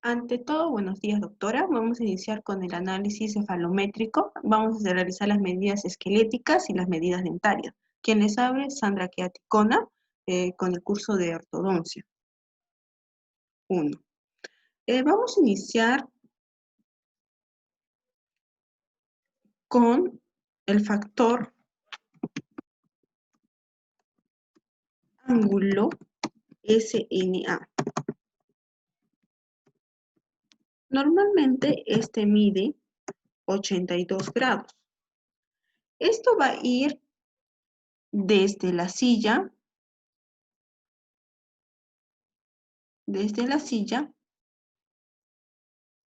Ante todo, buenos días, doctora. Vamos a iniciar con el análisis cefalométrico. Vamos a realizar las medidas esqueléticas y las medidas dentarias. Quien les abre, Sandra Keaticona, con el curso de ortodoncia 1. Vamos a iniciar con el factor ángulo SMA. Normalmente este mide 82 grados. Esto va a ir desde la silla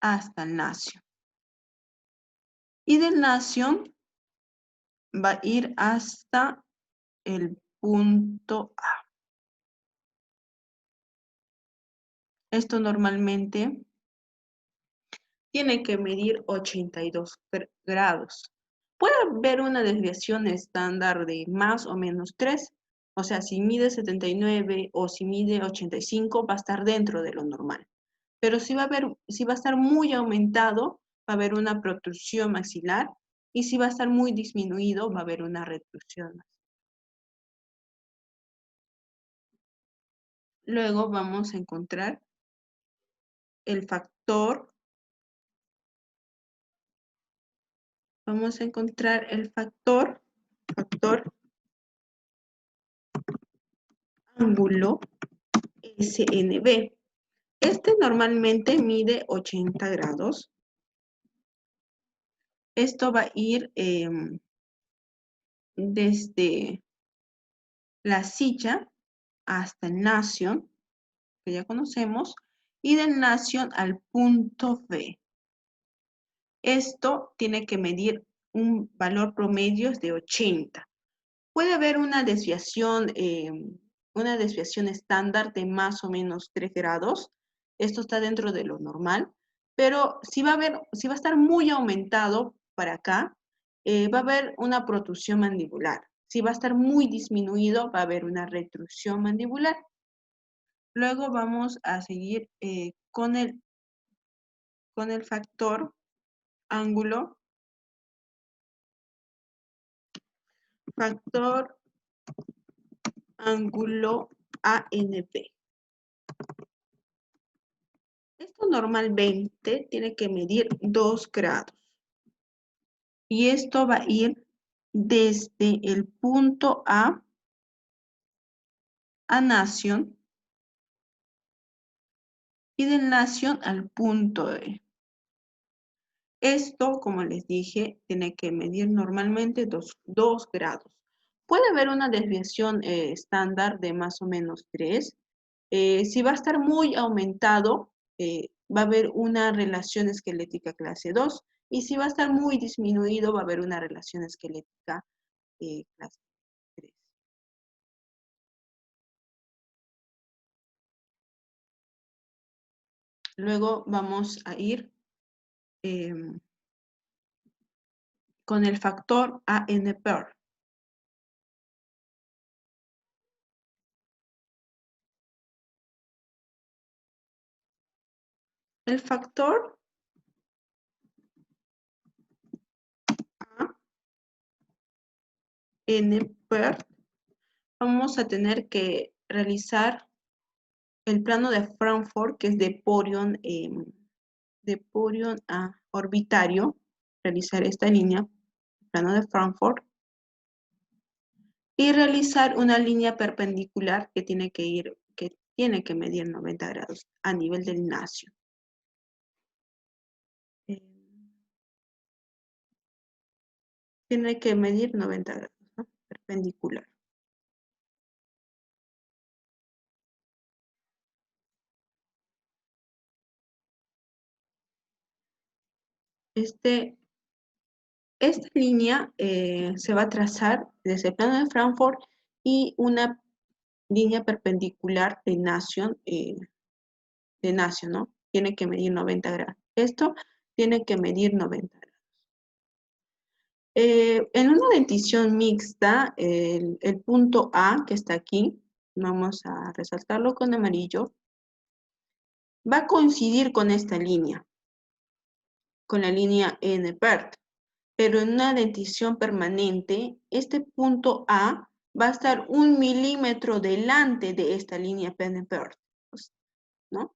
hasta el nacio. Y del nacio va a ir hasta el punto A. Esto normalmente tiene que medir 82 grados. Puede haber una desviación estándar de más o menos 3. O sea, si mide 79 o si mide 85, va a estar dentro de lo normal. Pero si va a estar muy aumentado, va a haber una protrusión maxilar. Y si va a estar muy disminuido, va a haber una retrusión. Luego vamos a encontrar el factor. Vamos a encontrar el factor ángulo SNB. Este normalmente mide 80 grados. Esto va a ir desde la silla hasta el nación, que ya conocemos, y del nación al punto B. Esto tiene que medir un valor promedio de 80. Puede haber una desviación estándar de más o menos 3 grados. Esto está dentro de lo normal, pero si va a estar muy aumentado para acá, va a haber una protrusión mandibular. Si va a estar muy disminuido, va a haber una retrusión mandibular. Luego vamos a seguir con el factor ángulo, ANB. Esto normalmente tiene que medir 2 grados. Y esto va a ir desde el punto A nación y del nación al punto E. Esto, como les dije, tiene que medir normalmente 2 grados. Puede haber una desviación estándar de más o menos 3. Si va a estar muy aumentado, va a haber una relación esquelética clase 2. Y si va a estar muy disminuido, va a haber una relación esquelética clase 3. Luego vamos a ir con el factor ANPER. El factor ANPER, vamos a tener que realizar el plano de Frankfurt, que es de Porion a orbitario, realizar esta línea, plano de Frankfurt, y realizar una línea perpendicular que tiene que medir 90 grados a nivel del nacio. Tiene que medir 90 grados, ¿no? Perpendicular. Esta línea se va a trazar desde el plano de Frankfurt y una línea perpendicular de nación, ¿no? Tiene que medir 90 grados. Esto tiene que medir 90 grados. En una dentición mixta, el punto A, que está aquí, vamos a resaltarlo con amarillo, va a coincidir con esta línea, con la línea NPERT, pero en una dentición permanente, este punto A va a estar 1 milímetro delante de esta línea NPERT, ¿no?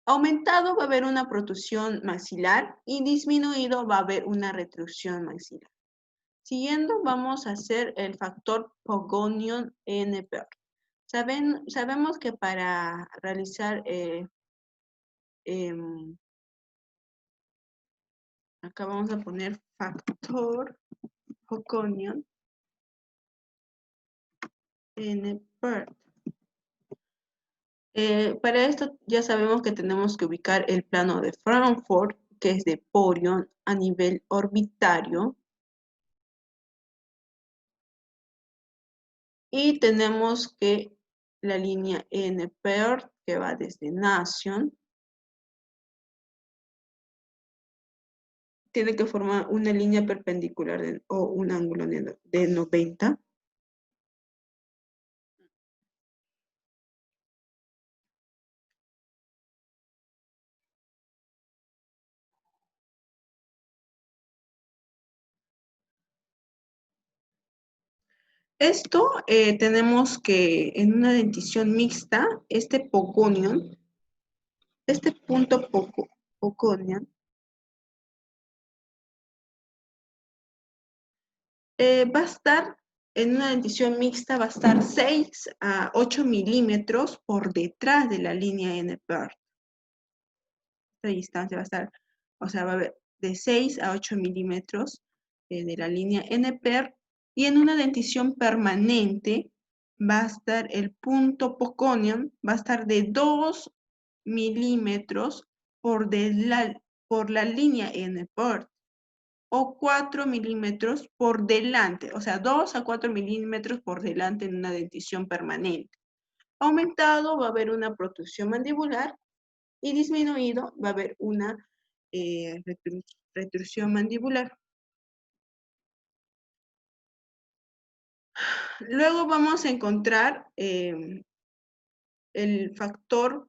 Aumentado va a haber una protrusión maxilar y disminuido va a haber una retrusión maxilar. Siguiendo, vamos a hacer el factor Pogonion-NPERT. Sabemos que para realizar, acá vamos a poner factor Pogonion-NPERT. Para esto ya sabemos que tenemos que ubicar el plano de Frankfurt, que es de Porion a nivel orbitario. Y tenemos que la línea NPERT, que va desde Nation, tiene que formar una línea perpendicular o un ángulo de 90. Esto tenemos que en una dentición mixta, este Pogonion, este punto Pogonion, va a estar en una dentición mixta, va a estar 6 a 8 milímetros por detrás de la línea NPERT. Esta distancia va a estar, o sea, va a haber de 6 a 8 milímetros de la línea NPERT, y en una dentición permanente va a estar el punto Pogonion, va a estar de 2 milímetros por la línea NPERT, o 4 milímetros por delante, o sea, 2 a 4 milímetros por delante en una dentición permanente. Aumentado va a haber una protrusión mandibular y disminuido va a haber una retrusión mandibular. Luego vamos a encontrar el factor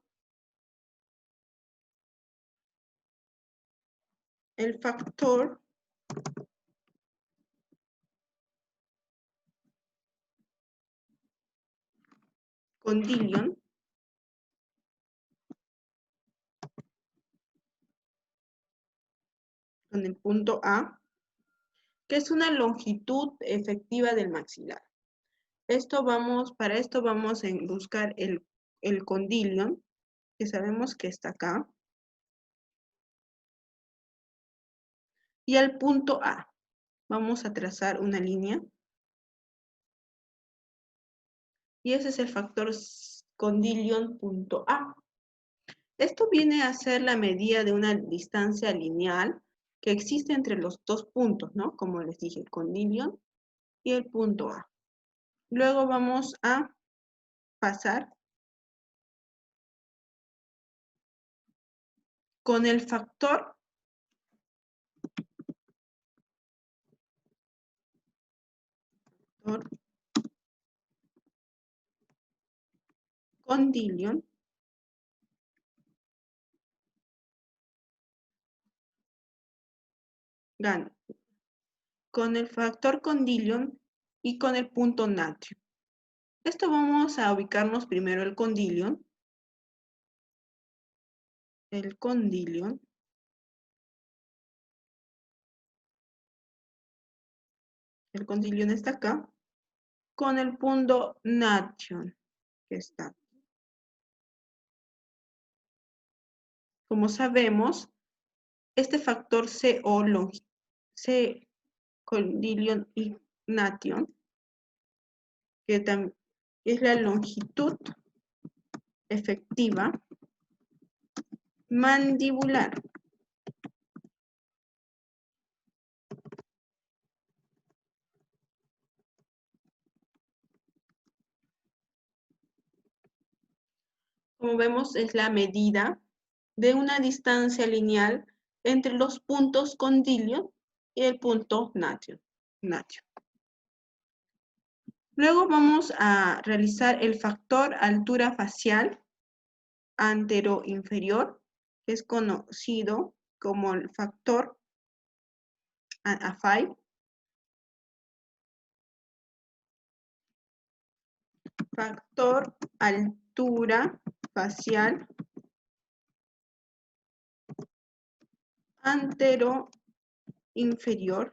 Condylion, con el punto A, que es una longitud efectiva del maxilar. Para esto vamos a buscar el Condylion, que sabemos que está acá, y al punto A. Vamos a trazar una línea, y ese es el factor Condylion punto A. Esto viene a ser la medida de una distancia lineal que existe entre los dos puntos, ¿no? Como les dije, el Condylion y el punto A. Luego vamos a pasar con el factor Condylion con el factor Condylion y con el punto natrio. Esto vamos a ubicarnos primero el Condylion. El Condylion está acá, con el punto nation, que está. Como sabemos, este factor C Condylion y nation, que es la longitud efectiva mandibular. Como vemos, es la medida de una distancia lineal entre los puntos Condylion y el punto nation. Luego vamos a realizar el factor altura facial, antero-inferior, que es conocido como el factor AFI. Factor altura facial antero-inferior.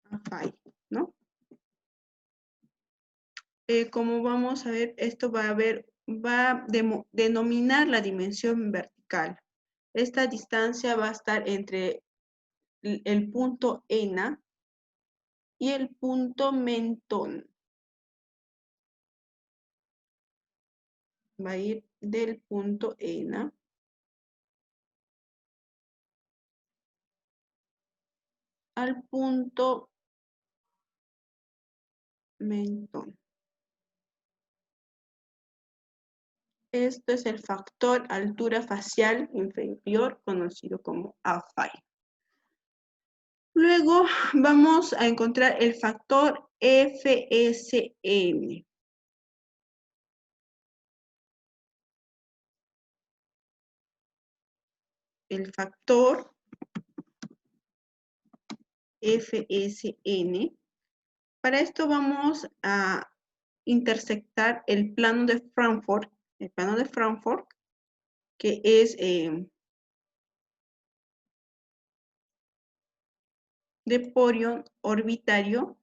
AFI, ¿no? Como vamos a ver, esto va a denominar la dimensión vertical. Esta distancia va a estar entre el punto ENA y el punto mentón. Va a ir del punto ENA al punto mentón. Esto es el factor altura facial inferior, conocido como AFI. Luego vamos a encontrar el factor FSM. El factor FSN. Para esto vamos a intersectar el plano de Frankfurt, que es de porión orbitario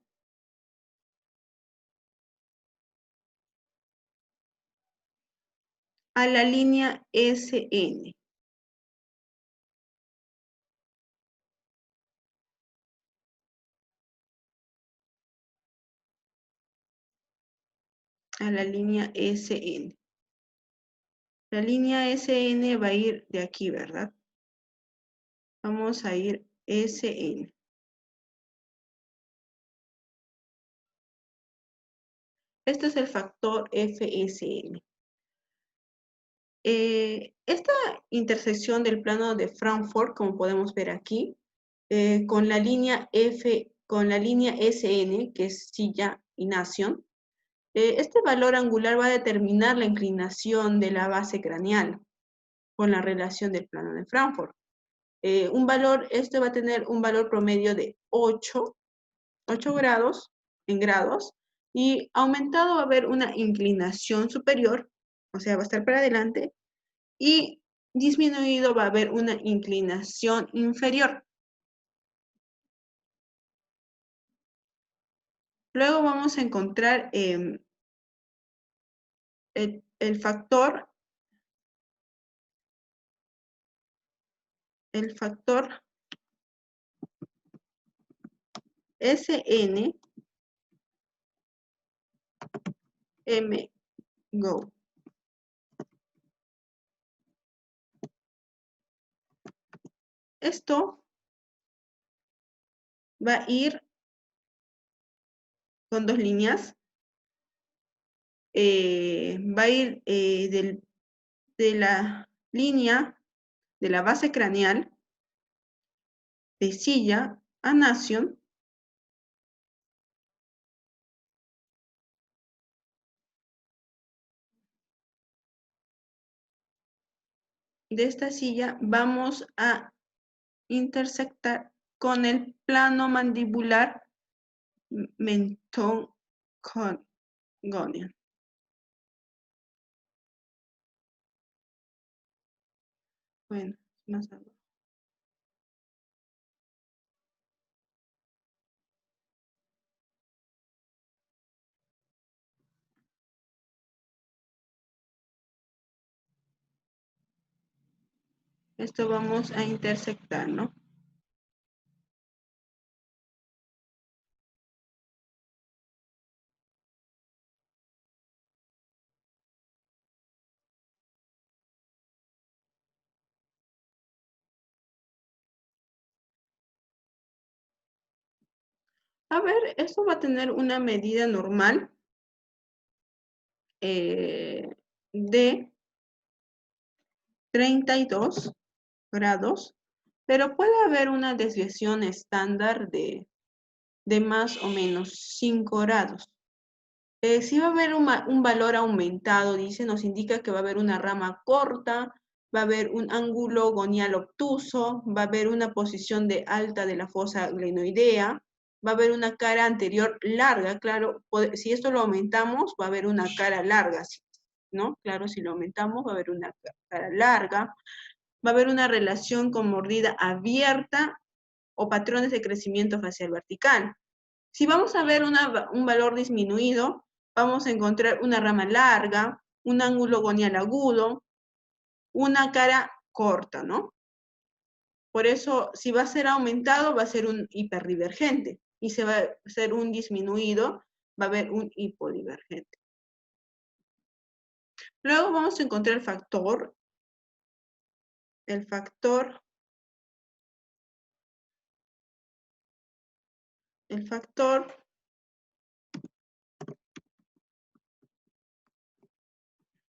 a la línea SN. A la línea SN. La línea SN va a ir de aquí, ¿verdad? Vamos a ir SN. Este es el factor FSN. Esta intersección del plano de Frankfurt, como podemos ver aquí, con la línea SN, que es silla y nación, este valor angular va a determinar la inclinación de la base craneal con la relación del plano de Frankfurt. Este va a tener un valor promedio de 8 grados en grados, y aumentado va a haber una inclinación superior, o sea, va a estar para adelante, y disminuido va a haber una inclinación inferior. Luego vamos a encontrar el factor SN M Go. Esto va a ir con dos líneas. Va a ir de la línea de la base craneal de silla a nación. De esta silla vamos a intersectar con el plano mandibular mentón gonian. Bueno, más abajo. Esto vamos a intersectar, ¿no? A ver, esto va a tener una medida normal de 32 grados, pero puede haber una desviación estándar de más o menos 5 grados. Si va a haber un valor aumentado, dice, nos indica que va a haber una rama corta, va a haber un ángulo gonial obtuso, va a haber una posición de alta de la fosa glenoidea, va a haber una cara anterior larga, claro, si esto lo aumentamos, va a haber una cara larga, ¿no? Claro, si lo aumentamos, va a haber una cara larga, va a haber una relación con mordida abierta o patrones de crecimiento facial vertical. Si vamos a ver un valor disminuido, vamos a encontrar una rama larga, un ángulo gonial agudo, una cara corta, ¿no? Por eso, si va a ser aumentado, va a ser un hiperdivergente. Y si va a ser un disminuido, va a haber un hipodivergente. Luego vamos a encontrar el factor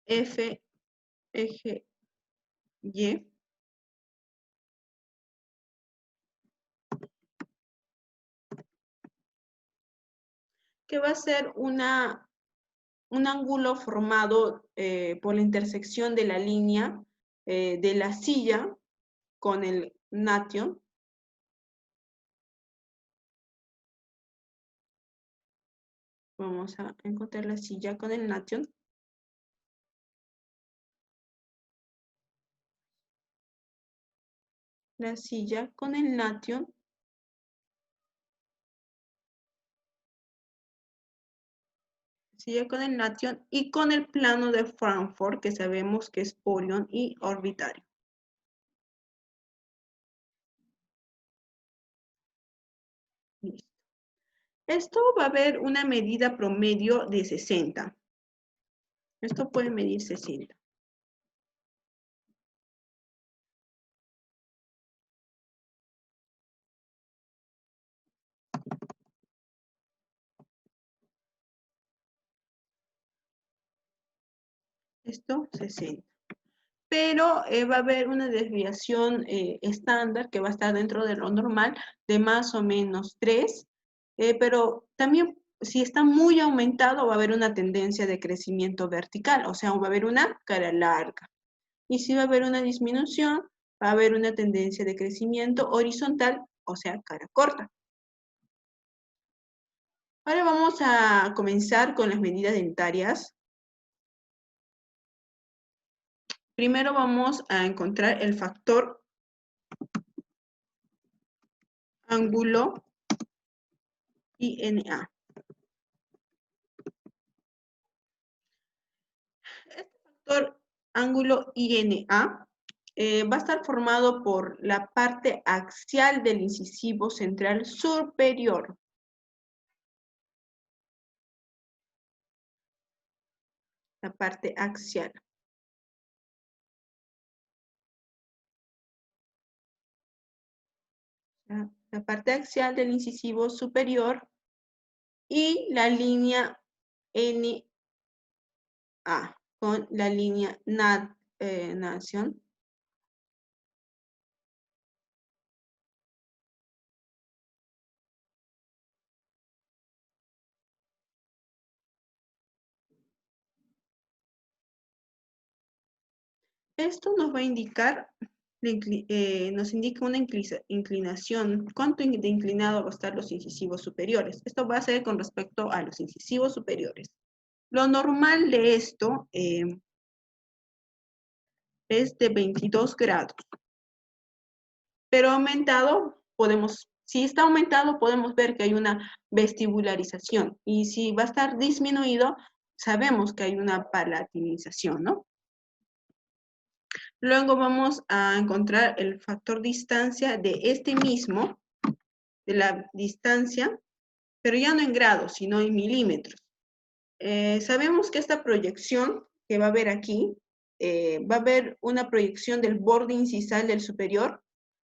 F, eje, Y, que va a ser un ángulo formado por la intersección de la línea de la silla con el nation. Vamos a encontrar la silla con el nation. La silla con el nation. Silla con el nation y con el plano de Frankfurt, que sabemos que es polion y orbitario. Listo. Esto va a haber una medida promedio de 60. Esto puede medir 60. Esto 60. Pero va a haber una desviación estándar que va a estar dentro de lo normal de más o menos 3, pero también si está muy aumentado va a haber una tendencia de crecimiento vertical, o sea, va a haber una cara larga. Y si va a haber una disminución, va a haber una tendencia de crecimiento horizontal, o sea, cara corta. Ahora vamos a comenzar con las medidas dentarias. Primero vamos a encontrar el factor ángulo INA. Este factor ángulo INA va a estar formado por la parte axial del incisivo central superior. La parte axial. La parte axial del incisivo superior y la línea NA con la línea nación. Esto nos va a indicar, nos indica una inclinación, cuánto de inclinado va a estar los incisivos superiores. Esto va a ser con respecto a los incisivos superiores. Lo normal de esto es de 22 grados. Pero aumentado, si está aumentado, podemos ver que hay una vestibularización. Y si va a estar disminuido, sabemos que hay una palatinización, ¿no? Luego vamos a encontrar el factor distancia de este mismo, de la distancia, pero ya no en grados, sino en milímetros. Sabemos que esta proyección que va a haber aquí, va a haber una proyección del borde incisal del superior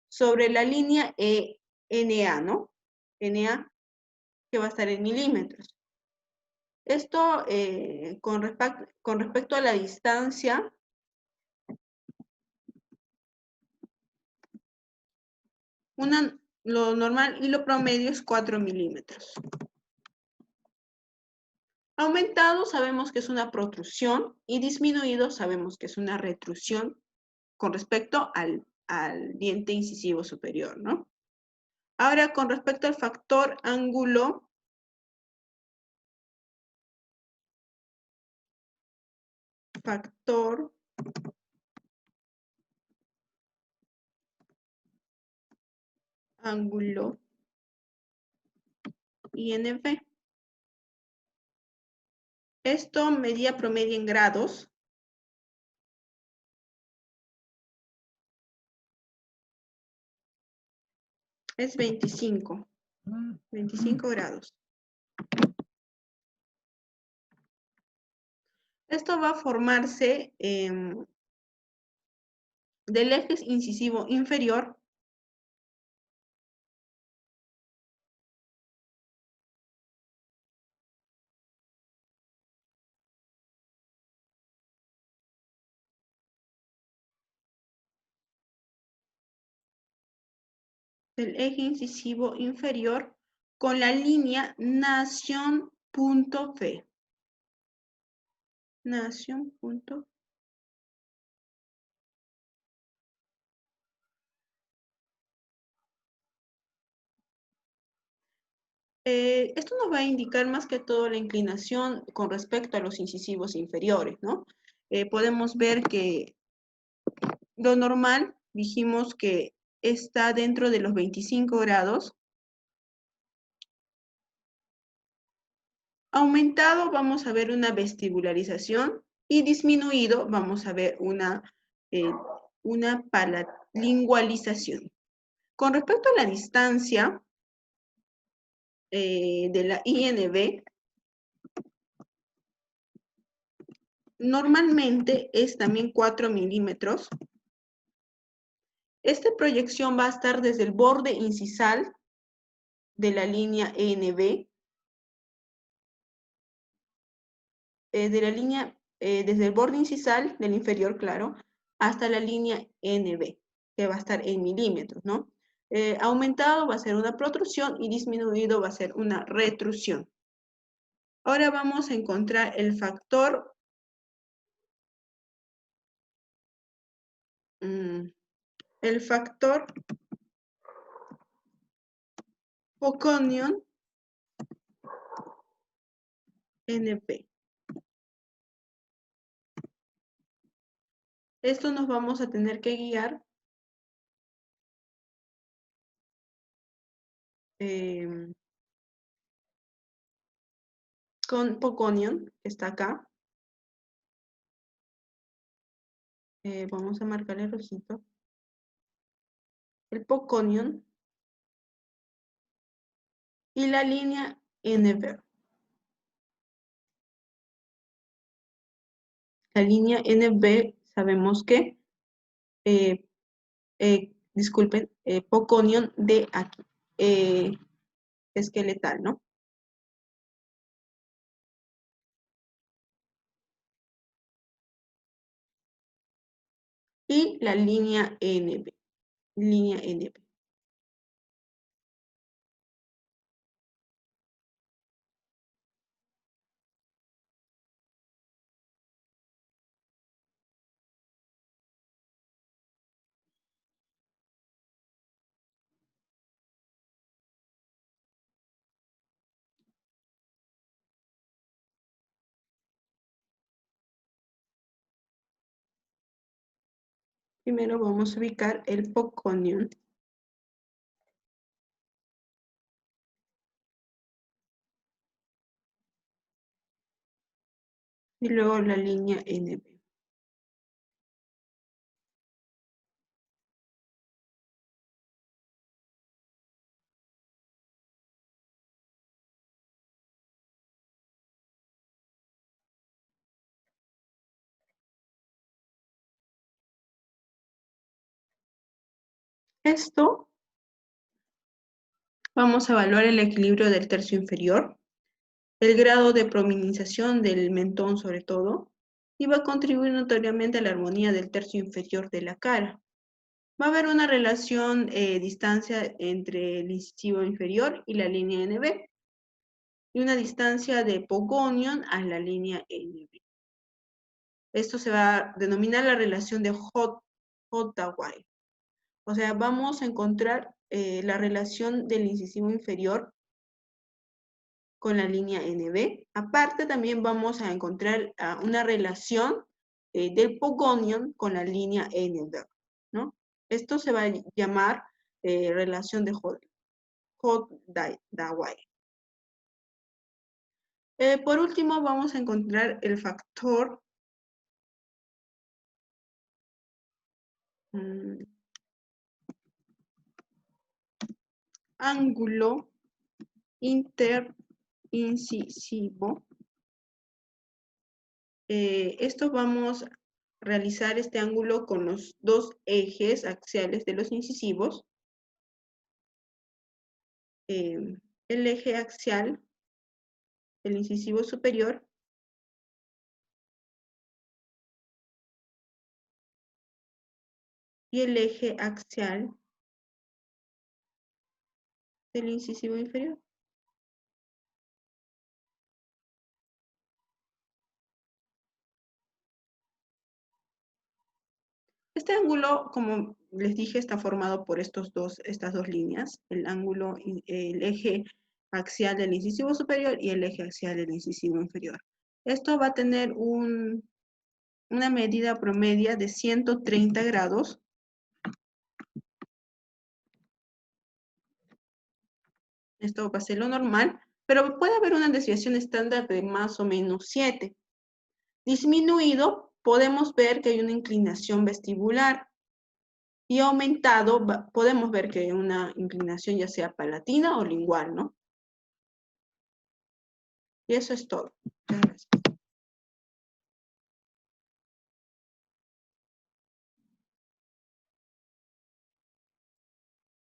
sobre la línea NA, ¿no? NA, que va a estar en milímetros. Esto con respecto a la distancia, lo normal y lo promedio es 4 milímetros. Aumentado sabemos que es una protrusión y disminuido sabemos que es una retrusión con respecto al diente incisivo superior, ¿no? Ahora, con respecto al factor ángulo, factor ángulo INV. Esto medía promedio en grados. Es 25 grados. Esto va a formarse del eje incisivo inferior con la línea nación.f. Nación.f. Esto nos va a indicar más que todo la inclinación con respecto a los incisivos inferiores, ¿no? Podemos ver que lo normal, dijimos que está dentro de los 25 grados. Aumentado vamos a ver una vestibularización y disminuido vamos a ver una paralingualización. Con respecto a la distancia de la INB, normalmente es también 4 milímetros. Esta proyección va a estar desde el borde incisal de la línea ENB, desde el borde incisal del inferior, claro, hasta la línea NB, que va a estar en milímetros, ¿no? Aumentado va a ser una protrusión y disminuido va a ser una retrusión. Ahora vamos a encontrar el factor Poconion NP. Esto nos vamos a tener que guiar con Poconion, que está acá. Vamos a marcar el rojito. El Poconion y la línea NB. La línea NB sabemos que, disculpen, Poconion de aquí, esqueletal, ¿no? Y la línea NB, línea NB. Primero vamos a ubicar el Poconion. Y luego la línea NB. Esto, vamos a evaluar el equilibrio del tercio inferior, el grado de prominimización del mentón sobre todo, y va a contribuir notoriamente a la armonía del tercio inferior de la cara. Va a haber una relación distancia entre el incisivo inferior y la línea NB. y una distancia de Pogonion a la línea NB. Esto se va a denominar la relación de J-Wire. O sea, vamos a encontrar la relación del incisivo inferior con la línea NB. Aparte, también vamos a encontrar una relación del Pogonion con la línea NB, ¿no? Esto se va a llamar relación de J-Wire. Por último, vamos a encontrar el factor ángulo interincisivo. Esto vamos a realizar este ángulo con los dos ejes axiales de los incisivos. El eje axial del incisivo superior y el eje axial del incisivo inferior. Este ángulo, como les dije, está formado por estas dos líneas, el eje axial del incisivo superior y el eje axial del incisivo inferior. Esto va a tener una medida promedia de 130 grados. Esto va a ser lo normal, pero puede haber una desviación estándar de más o menos 7. Disminuido, podemos ver que hay una inclinación vestibular. Y aumentado, podemos ver que hay una inclinación ya sea palatina o lingual, ¿no? Y eso es todo. Muchas gracias.